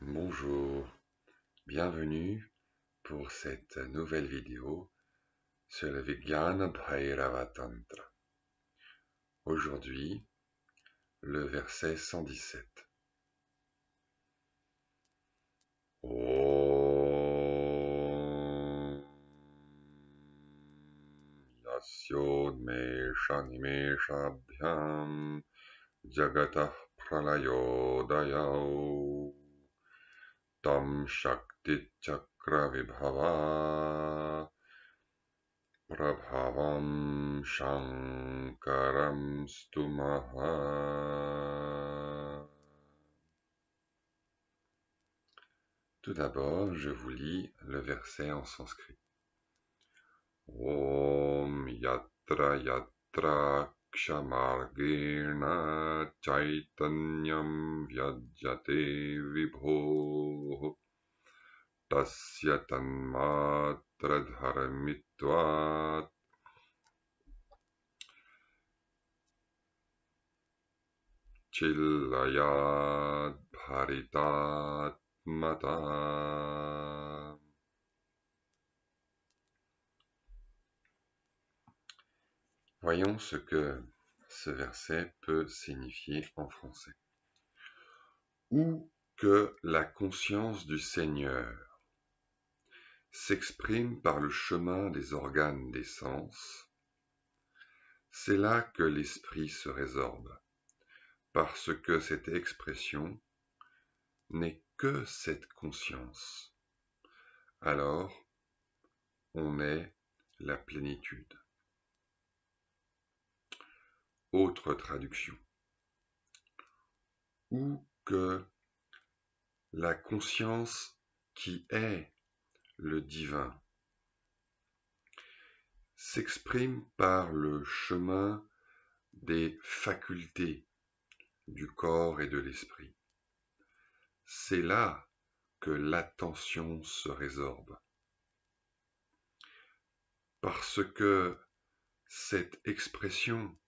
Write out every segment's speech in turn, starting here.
Bonjour, bienvenue pour cette nouvelle vidéo sur le Vijnana Bhairava Tantra. Aujourd'hui, le verset 117. Om Yasyodmesha Nimeshabhyam Jagatah Pralayodayau Tam Shakti Chakra Vibhava Prabhavam Shankaram Stumaha. Tout d'abord, je vous lis le verset en sanskrit. Om yatra yatra kshamargena chaitanyam vyajyate vibho tasya tanmatra dharmitvat Chilayad Bharitat Mata. Voyons ce que ce verset peut signifier en français. Où que la conscience du Seigneur s'exprime par le chemin des organes des sens, c'est là que l'esprit se résorbe, parce que cette expression n'est que cette conscience. Alors, on est la plénitude. Autre traduction. Ou que la conscience qui est le divin s'exprime par le chemin des facultés du corps et de l'esprit. C'est là que l'attention se résorbe. Parce que cette expression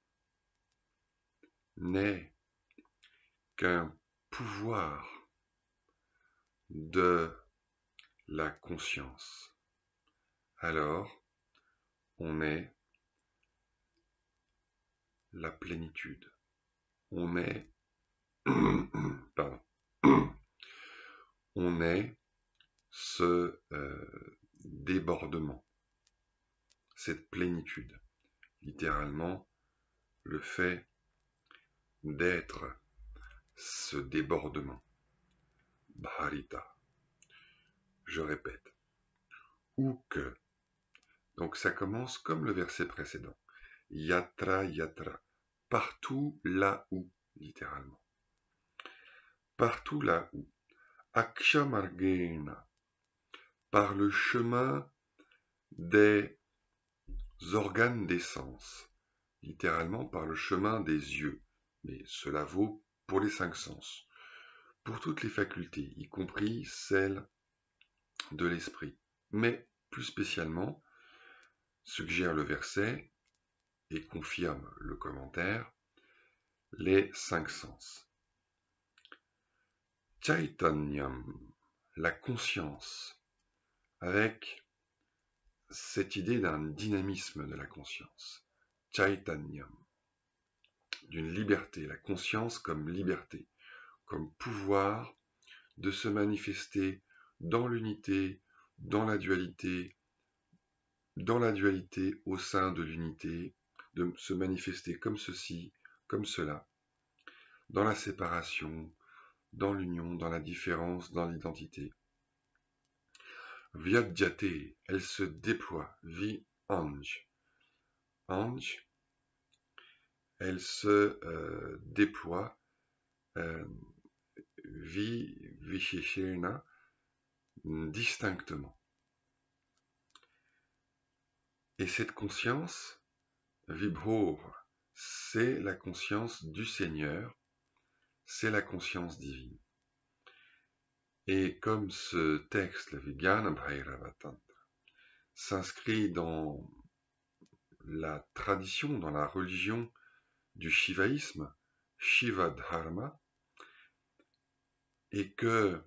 n'est qu'un pouvoir de la conscience. Alors, on est la plénitude. On est, pardon, on est ce débordement, cette plénitude. Littéralement, le fait d'être ce débordement. Bharita. Je répète. Ou que. Donc ça commence comme le verset précédent. Yatra, yatra. Partout là où, littéralement. Partout là où. Akshamargena. Par le chemin des organes des sens. Littéralement par le chemin des yeux. Mais cela vaut pour les 5 sens. Pour toutes les facultés, y compris celles de l'esprit. Mais plus spécialement, suggère le verset et confirme le commentaire, les 5 sens. Chaitanyam, la conscience, avec cette idée d'un dynamisme de la conscience. Chaitanyam, d'une liberté, la conscience comme liberté, comme pouvoir de se manifester dans l'unité, dans la dualité au sein de l'unité, de se manifester comme ceci, comme cela, dans la séparation, dans l'union, dans la différence, dans l'identité. Vyajyate, elle se déploie, vi-anj. Anj, elle se déploie, vi-visheshena, distinctement. Et cette conscience, vibhor, c'est la conscience du Seigneur, c'est la conscience divine. Et comme ce texte, le Vijnana Bhairava Tantra, s'inscrit dans la tradition, dans la religion du shivaïsme, Shiva Dharma, et que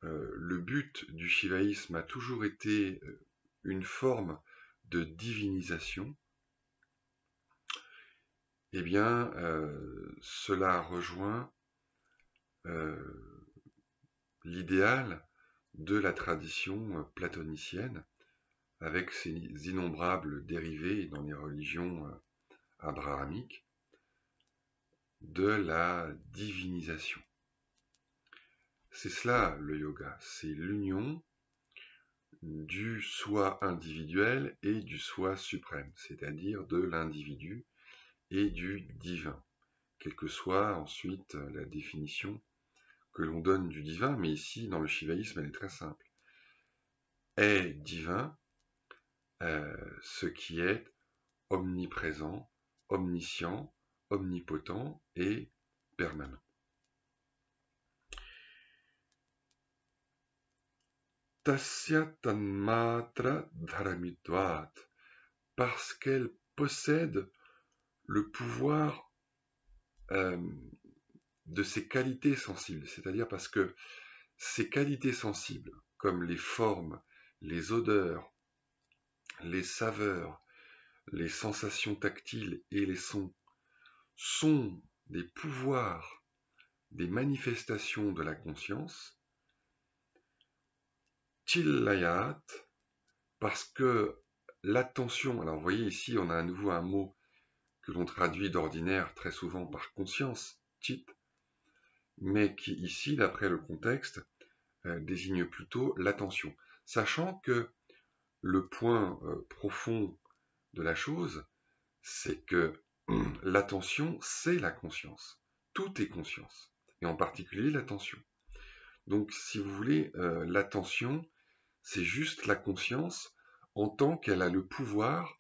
le but du shivaïsme a toujours été une forme de divinisation, eh bien, cela rejoint l'idéal de la tradition platonicienne, avec ses innombrables dérivés dans les religions abrahamiques, de la divinisation. C'est cela le yoga, c'est l'union du soi individuel et du soi suprême, c'est-à-dire de l'individu et du divin, quelle que soit ensuite la définition que l'on donne du divin, mais ici dans le shivaïsme elle est très simple. Est divin ce qui est omniprésent, omniscient, omnipotent et permanent. Tasya tanmatra dharamitvat, parce qu'elle possède le pouvoir de ses qualités sensibles, c'est-à-dire parce que ces qualités sensibles, comme les formes, les odeurs, les saveurs, les sensations tactiles et les sons, sont des pouvoirs, des manifestations de la conscience, Chilayat, parce que l'attention, alors vous voyez ici on a à nouveau un mot que l'on traduit d'ordinaire très souvent par conscience, chit, mais qui ici, d'après le contexte, désigne plutôt l'attention. Sachant que le point profond de la chose, c'est que l'attention, c'est la conscience. Tout est conscience, et en particulier l'attention. Donc, si vous voulez, l'attention, c'est juste la conscience en tant qu'elle a le pouvoir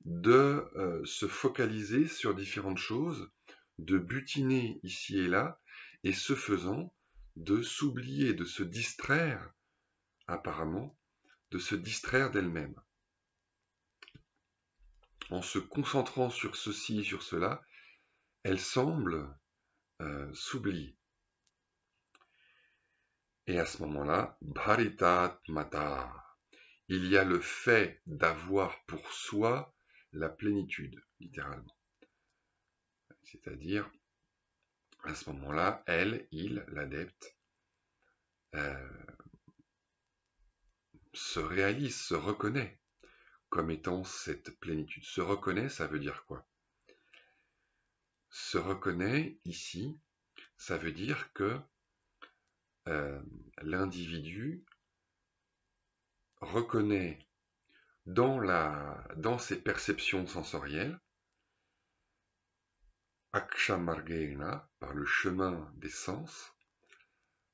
de se focaliser sur différentes choses, de butiner ici et là, et ce faisant, de s'oublier, de se distraire, apparemment, de se distraire d'elle-même. En se concentrant sur ceci et sur cela, elle semble s'oublier. Et à ce moment-là, Bharitat Mata, il y a le fait d'avoir pour soi la plénitude, littéralement. C'est-à-dire, à ce moment-là, elle, il, l'adepte, se réalise, se reconnaît comme étant cette plénitude. Se reconnaît, ça veut dire quoi? Se reconnaît, ici, ça veut dire que l'individu reconnaît dans ses perceptions sensorielles, Akshamargena, par le chemin des sens,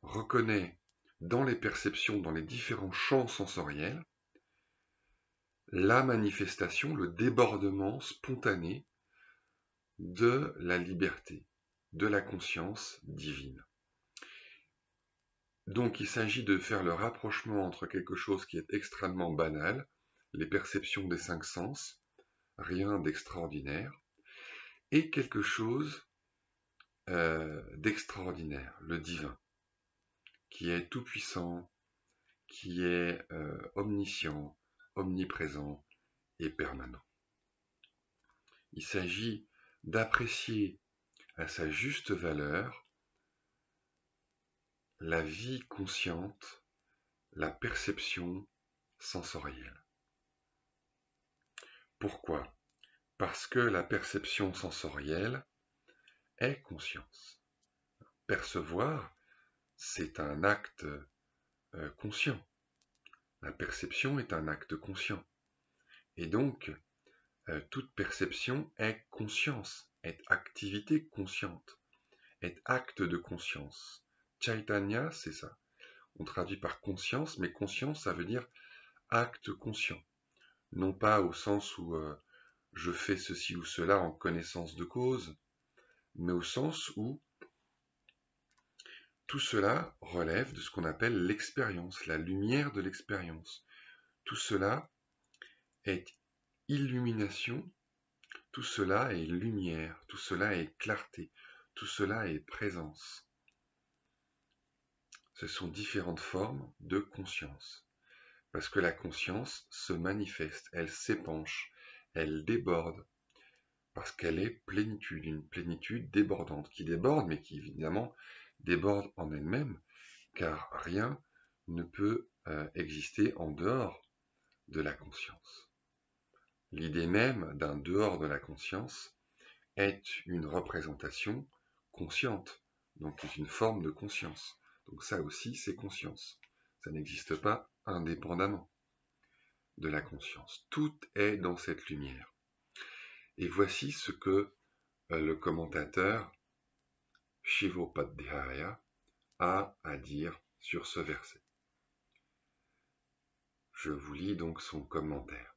reconnaît dans les perceptions, dans les différents champs sensoriels, la manifestation, le débordement spontané de la liberté, de la conscience divine. Donc il s'agit de faire le rapprochement entre quelque chose qui est extrêmement banal, les perceptions des 5 sens, rien d'extraordinaire, et quelque chose d'extraordinaire, le divin, qui est tout-puissant, qui est omniscient, omniprésent et permanent. Il s'agit d'apprécier à sa juste valeur la vie consciente, la perception sensorielle. Pourquoi? Parce que la perception sensorielle est conscience. Percevoir, c'est un acte conscient. La perception est un acte conscient. Et donc, toute perception est conscience, est activité consciente, est acte de conscience. Chaitanya, c'est ça. On traduit par conscience, mais conscience, ça veut dire acte conscient. Non pas au sens où je fais ceci ou cela en connaissance de cause, mais au sens où tout cela relève de ce qu'on appelle l'expérience, la lumière de l'expérience. Tout cela est illumination, tout cela est lumière, tout cela est clarté, tout cela est présence. ce sont différentes formes de conscience. Parce que la conscience se manifeste, elle s'épanche, elle déborde, parce qu'elle est plénitude, une plénitude débordante, qui déborde, mais qui évidemment déborde en elle-même, car rien ne peut exister en dehors de la conscience. L'idée même d'un dehors de la conscience est une représentation consciente, donc est une forme de conscience. Donc ça aussi, c'est conscience. Ça n'existe pas indépendamment de la conscience. Tout est dans cette lumière. Et voici ce que le commentateur Shivopadhyaya a à dire sur ce verset. Je vous lis donc son commentaire.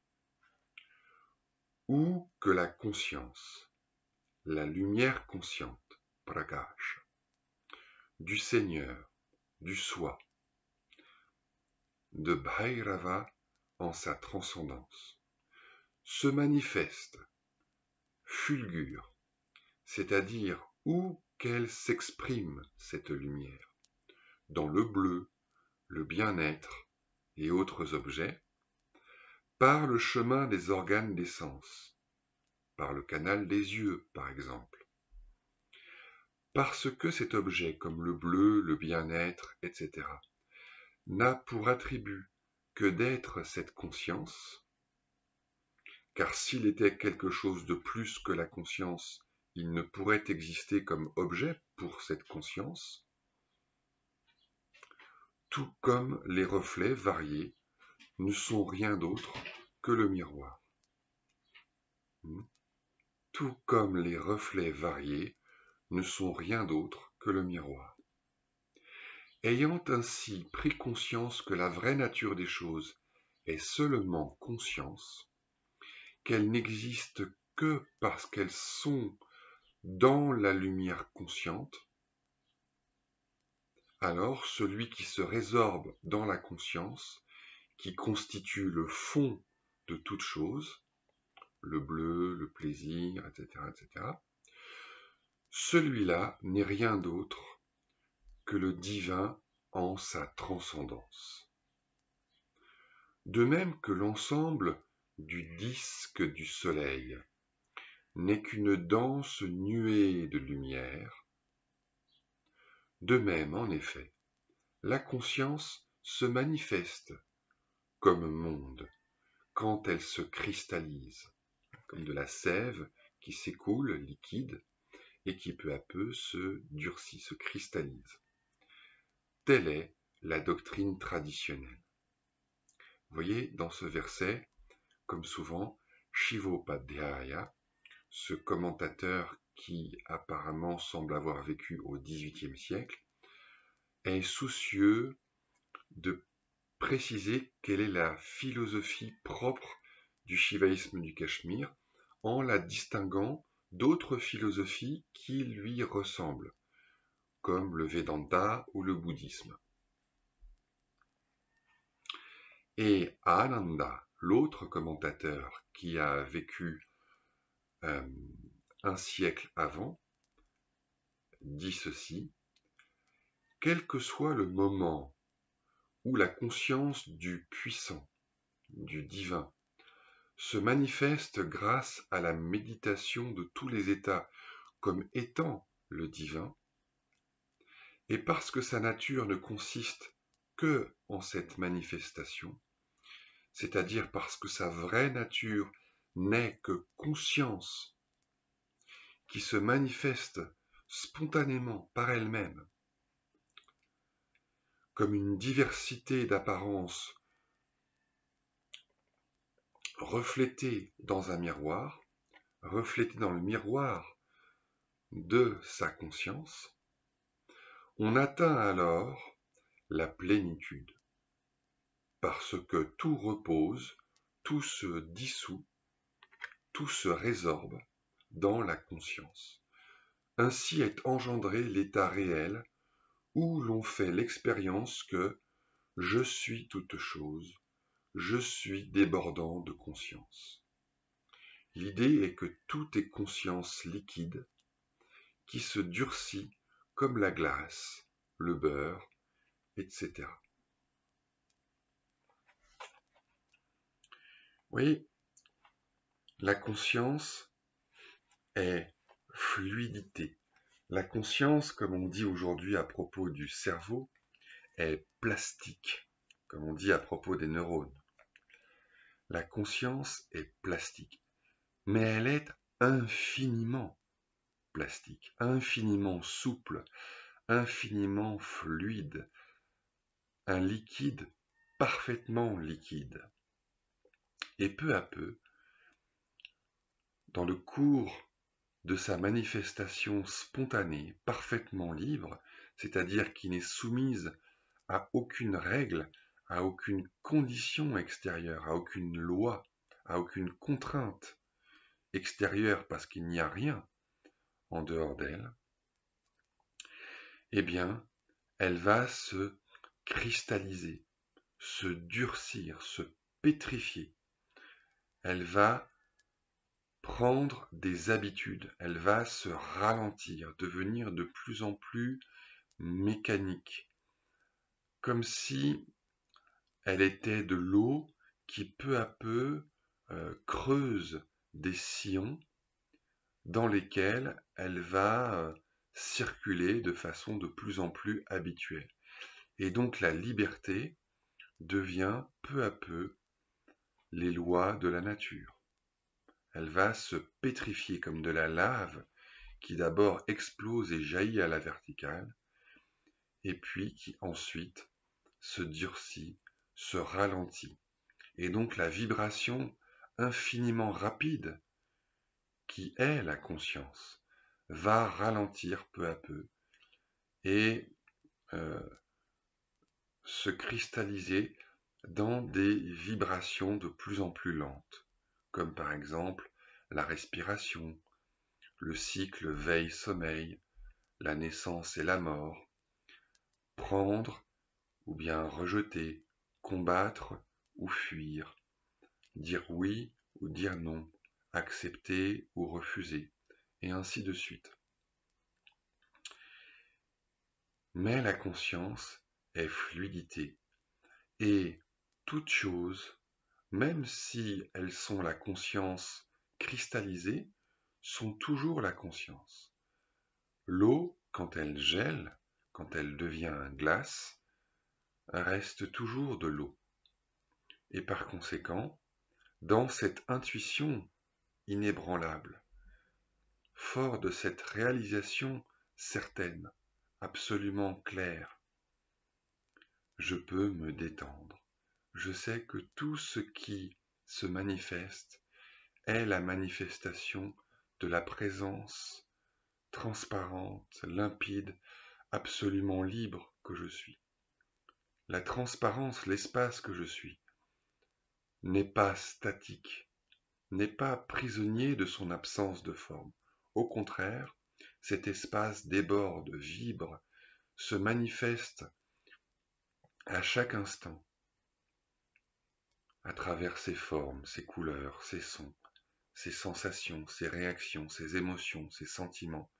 Où que la conscience, la lumière consciente, Prakash, du Seigneur, du Soi, de Bhairava en sa transcendance, se manifeste, fulgure, c'est-à-dire où qu'elle s'exprime, cette lumière, dans le bleu, le bien-être et autres objets, par le chemin des organes des sens, par le canal des yeux, par exemple. Parce que cet objet, comme le bleu, le bien-être, etc., n'a pour attribut que d'être cette conscience, car s'il était quelque chose de plus que la conscience, il ne pourrait exister comme objet pour cette conscience, tout comme les reflets variés ne sont rien d'autre que le miroir. Tout comme les reflets variés ne sont rien d'autre que le miroir. Ayant ainsi pris conscience que la vraie nature des choses est seulement conscience, qu'elles n'existent que parce qu'elles sont dans la lumière consciente, alors celui qui se résorbe dans la conscience, qui constitue le fond de toute chose, le bleu, le plaisir, etc., celui-là n'est rien d'autre que le divin en sa transcendance. De même que l'ensemble du disque du soleil n'est qu'une dense nuée de lumière, de même, en effet, la conscience se manifeste comme monde quand elle se cristallise, comme de la sève qui s'écoule liquide et qui peu à peu se durcit, se cristallise. Telle est la doctrine traditionnelle. Vous voyez, dans ce verset, comme souvent, Shivopadhyaya, ce commentateur qui apparemment semble avoir vécu au XVIIIe siècle, est soucieux de préciser quelle est la philosophie propre du shivaïsme du Cachemire en la distinguant d'autres philosophies qui lui ressemblent, comme le Vedanta ou le bouddhisme. Et Ananda, l'autre commentateur qui a vécu un siècle avant, dit ceci: quel que soit le moment où la conscience du puissant, du divin, se manifeste grâce à la méditation de tous les états comme étant le divin, et parce que sa nature ne consiste que en cette manifestation, c'est-à-dire parce que sa vraie nature n'est que conscience qui se manifeste spontanément par elle-même, comme une diversité d'apparences reflétée dans un miroir, reflétée dans le miroir de sa conscience, on atteint alors la plénitude, parce que tout repose, tout se dissout, tout se résorbe dans la conscience. Ainsi est engendré l'état réel où l'on fait l'expérience que je suis toute chose, je suis débordant de conscience. L'idée est que tout est conscience liquide qui se durcit comme la glace, le beurre etc. Oui, la conscience est fluidité. La conscience, comme on dit aujourd'hui à propos du cerveau, est plastique, comme on dit à propos des neurones. La conscience est plastique, mais elle est infiniment plastique, infiniment souple, infiniment fluide, un liquide parfaitement liquide. Et peu à peu, dans le cours de sa manifestation spontanée, parfaitement libre, c'est-à-dire qui n'est soumise à aucune règle, à aucune condition extérieure, à aucune loi, à aucune contrainte extérieure, parce qu'il n'y a rien en dehors d'elle, eh bien, elle va se cristalliser, se durcir, se pétrifier. Elle va prendre des habitudes, elle va se ralentir, devenir de plus en plus mécanique, comme si elle était de l'eau qui peu à peu creuse des sillons dans lesquels elle va circuler de façon de plus en plus habituelle. Et donc la liberté devient peu à peu les lois de la nature. Elle va se pétrifier comme de la lave qui d'abord explose et jaillit à la verticale, et puis qui ensuite se durcit, se ralentit. Et donc la vibration infiniment rapide qui est la conscience va ralentir peu à peu et euh, se cristalliser dans des vibrations de plus en plus lentes, comme par exemple la respiration, le cycle veille-sommeil, la naissance et la mort, prendre ou bien rejeter, combattre ou fuir, dire oui ou dire non, accepter ou refuser, et ainsi de suite. Mais la conscience est fluidité, et toutes choses, même si elles sont la conscience cristallisée, sont toujours la conscience. L'eau, quand elle gèle, quand elle devient glace, reste toujours de l'eau. Et par conséquent, dans cette intuition inébranlable, fort de cette réalisation certaine, absolument claire, je peux me détendre. Je sais que tout ce qui se manifeste est la manifestation de la présence transparente, limpide, absolument libre que je suis. La transparence, l'espace que je suis, n'est pas statique, n'est pas prisonnier de son absence de forme. Au contraire, cet espace déborde, vibre, se manifeste à chaque instant, à travers ses formes, ses couleurs, ses sons, ses sensations, ses réactions, ses émotions, ses sentiments,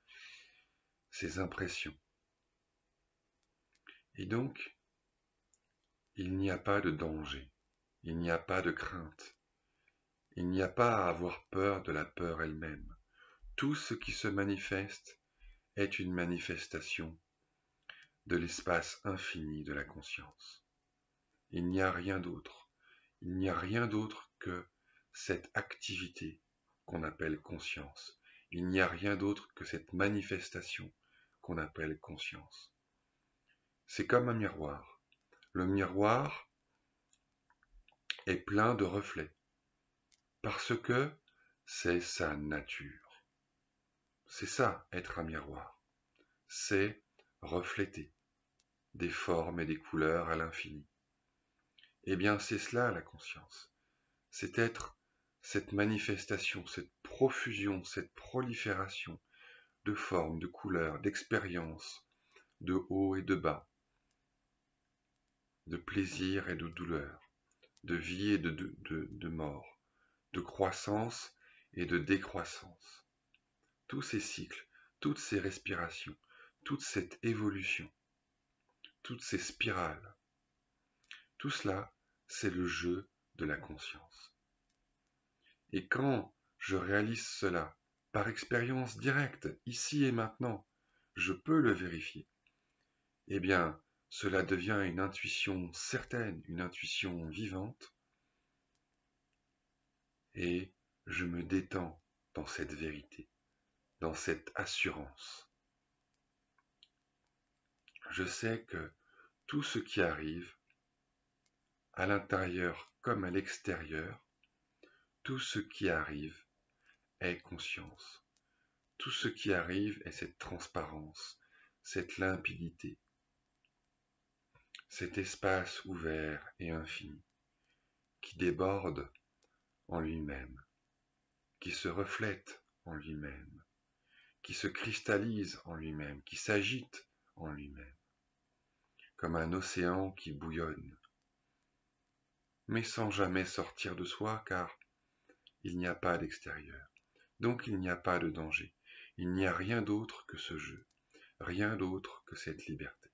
ses impressions. Et donc, il n'y a pas de danger, il n'y a pas de crainte, il n'y a pas à avoir peur de la peur elle-même. Tout ce qui se manifeste est une manifestation de l'espace infini de la conscience. Il n'y a rien d'autre. Il n'y a rien d'autre que cette activité qu'on appelle conscience. Il n'y a rien d'autre que cette manifestation qu'on appelle conscience. C'est comme un miroir. Le miroir est plein de reflets parce que c'est sa nature. C'est ça, être un miroir. C'est refléter des formes et des couleurs à l'infini. Eh bien, c'est cela la conscience. C'est être cette manifestation, cette profusion, cette prolifération de formes, de couleurs, d'expériences, de haut et de bas, de plaisir et de douleur, de vie et de mort, de croissance et de décroissance. Tous ces cycles, toutes ces respirations, toute cette évolution, toutes ces spirales. Tout cela, c'est le jeu de la conscience. Et quand je réalise cela par expérience directe, ici et maintenant, je peux le vérifier. Eh bien, cela devient une intuition certaine, une intuition vivante, et je me détends dans cette vérité, dans cette assurance. Je sais que tout ce qui arrive, à l'intérieur comme à l'extérieur, tout ce qui arrive est conscience. Tout ce qui arrive est cette transparence, cette limpidité, cet espace ouvert et infini, qui déborde en lui-même, qui se reflète en lui-même, qui se cristallise en lui-même, qui s'agite en lui-même, comme un océan qui bouillonne, mais sans jamais sortir de soi, car il n'y a pas d'extérieur. Donc il n'y a pas de danger. Il n'y a rien d'autre que ce jeu, rien d'autre que cette liberté.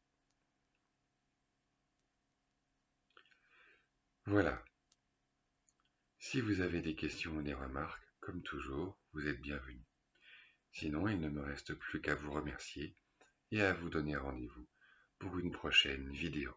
Voilà. Si vous avez des questions ou des remarques, comme toujours, vous êtes bienvenus. Sinon, il ne me reste plus qu'à vous remercier et à vous donner rendez-vous pour une prochaine vidéo.